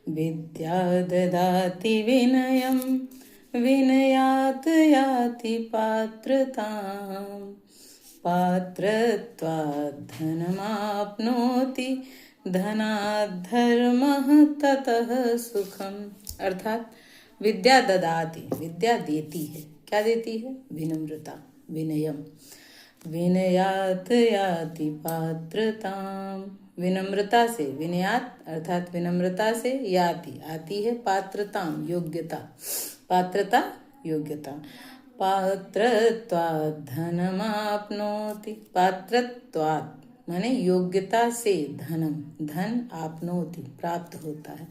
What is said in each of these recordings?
विद्या ददाति विनयं विनयात् याति पात्रताम् पात्रत्वात् धनमाप्नोति धनात् धर्मः ततः सुखम। अर्थात विद्या ददाति, विद्या देती है। क्या देती है? विनम्रता, विनयम। विनयात् याति पात्रताम, विनम्रता से, विनयात अर्थात विनम्रता से, याति आती है, पात्रताम योग्यता, पात्रता योग्यता। पात्रत्वात् धनमाप्नोति, पात्रत्वात् माने योग्यता से धनम, धन आपनोति प्राप्त होता है,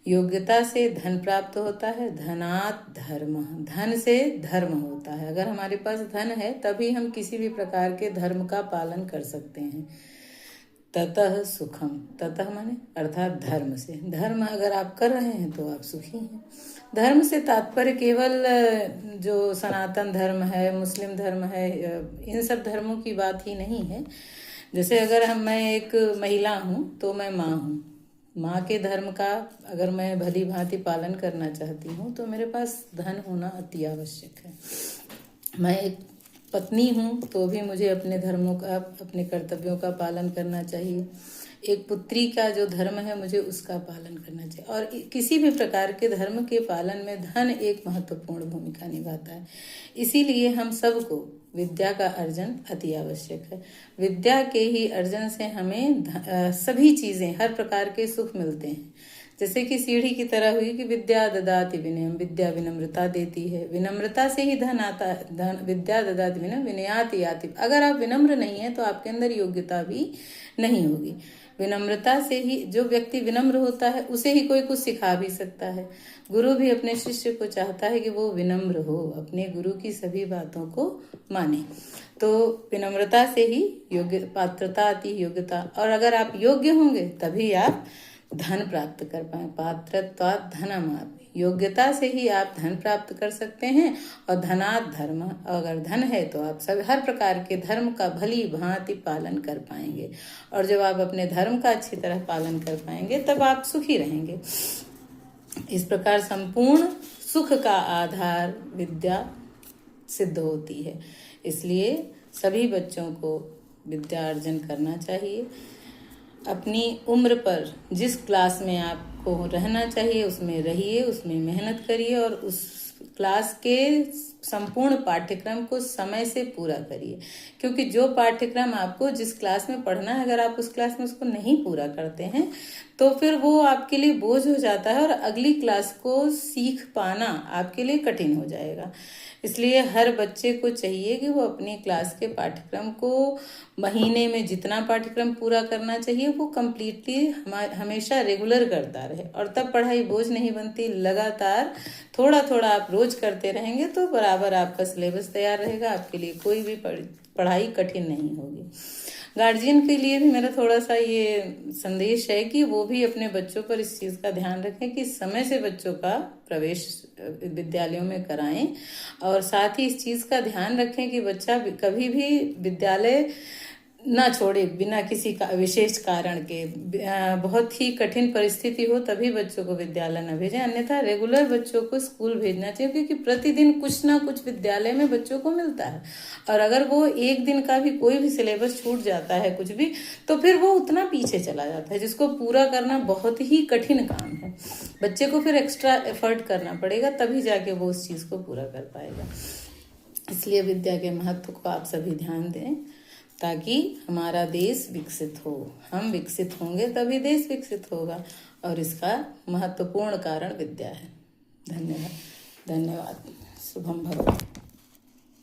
योग्यता से धन प्राप्त होता है। धनात् धर्म, धन से धर्म होता है। अगर हमारे पास धन है तभी हम किसी भी प्रकार के धर्म का पालन कर सकते हैं। ततः सुखम, ततः माने अर्थात धर्म से, धर्म अगर आप कर रहे हैं तो आप सुखी हैं। धर्म से तात्पर्य केवल जो सनातन धर्म है, मुस्लिम धर्म है, इन सब धर्मों की बात ही नहीं है। जैसे अगर मैं एक महिला हूँ तो मैं माँ हूँ, माँ के धर्म का अगर मैं भली भांति पालन करना चाहती हूँ तो मेरे पास धन होना अति आवश्यक है। मैं एक पत्नी हूँ तो भी मुझे अपने धर्मों का, अपने कर्तव्यों का पालन करना चाहिए। एक पुत्री का जो धर्म है मुझे उसका पालन करना चाहिए। और किसी भी प्रकार के धर्म के पालन में धन एक महत्वपूर्ण भूमिका निभाता है। इसीलिए हम सबको विद्या का अर्जन अति आवश्यक है। विद्या के ही अर्जन से हमें सभी चीजें, हर प्रकार के सुख मिलते हैं। जैसे कि सीढ़ी की तरह हुई कि विद्या ददाति विनयम, विद्या विनम्रता देती है, विनम्रता से ही धन आता है। धन विद्या ददाति विनयम विनयाति याति। अगर आप विनम्र नहीं है तो आपके अंदर योग्यता भी नहीं होगी। विनम्रता से ही, जो व्यक्ति विनम्र होता है उसे ही कोई कुछ सिखा भी सकता है। गुरु भी अपने शिष्य को चाहता है कि वो विनम्र हो, अपने गुरु की सभी बातों को माने। तो विनम्रता से ही योग्य पात्रता आती, योग्यता। और अगर आप योग्य होंगे तभी आप धन प्राप्त कर पाए। पात्रत्वात् धनम, योग्यता से ही आप धन प्राप्त कर सकते हैं। और धनात् धर्म, अगर धन है तो आप सब हर प्रकार के धर्म का भली भांति पालन कर पाएंगे। और जब आप अपने धर्म का अच्छी तरह पालन कर पाएंगे तब आप सुखी रहेंगे। इस प्रकार संपूर्ण सुख का आधार विद्या सिद्ध होती है। इसलिए सभी बच्चों को विद्या अर्जन करना चाहिए। अपनी उम्र पर जिस क्लास में आपको रहना चाहिए उसमें रहिए, उसमें मेहनत करिए और उस क्लास के संपूर्ण पाठ्यक्रम को समय से पूरा करिए। क्योंकि जो पाठ्यक्रम आपको जिस क्लास में पढ़ना है, अगर आप उस क्लास में उसको नहीं पूरा करते हैं तो फिर वो आपके लिए बोझ हो जाता है और अगली क्लास को सीख पाना आपके लिए कठिन हो जाएगा। इसलिए हर बच्चे को चाहिए कि वो अपनी क्लास के पाठ्यक्रम को महीने में जितना पाठ्यक्रम पूरा करना चाहिए वो कम्प्लीटली हमेशा रेगुलर करता रहे, और तब पढ़ाई बोझ नहीं बनती। लगातार थोड़ा थोड़ा आप रोज करते रहेंगे तो बराबर आपका सिलेबस तैयार रहेगा, आपके लिए कोई भी पढ़ाई कठिन नहीं होगी। गार्जियन के लिए भी मेरा थोड़ा सा ये संदेश है कि वो भी अपने बच्चों पर इस चीज़ का ध्यान रखें कि समय से बच्चों का प्रवेश विद्यालयों में कराएं। और साथ ही इस चीज़ का ध्यान रखें कि बच्चा कभी भी विद्यालय ना छोड़े बिना किसी का विशेष कारण के। बहुत ही कठिन परिस्थिति हो तभी बच्चों को विद्यालय न भेजें, अन्यथा रेगुलर बच्चों को स्कूल भेजना चाहिए। क्योंकि प्रतिदिन कुछ ना कुछ विद्यालय में बच्चों को मिलता है, और अगर वो एक दिन का भी कोई भी सिलेबस छूट जाता है कुछ भी, तो फिर वो उतना पीछे चला जाता है जिसको पूरा करना बहुत ही कठिन काम है। बच्चे को फिर एक्स्ट्रा एफर्ट करना पड़ेगा तभी जाके वो उस चीज़ को पूरा कर पाएगा। इसलिए विद्या के महत्व को आप सभी ध्यान दें ताकि हमारा देश विकसित हो। हम विकसित होंगे तभी देश विकसित होगा, और इसका महत्वपूर्ण कारण विद्या है। धन्यवाद। धन्यवाद। शुभम भवतु।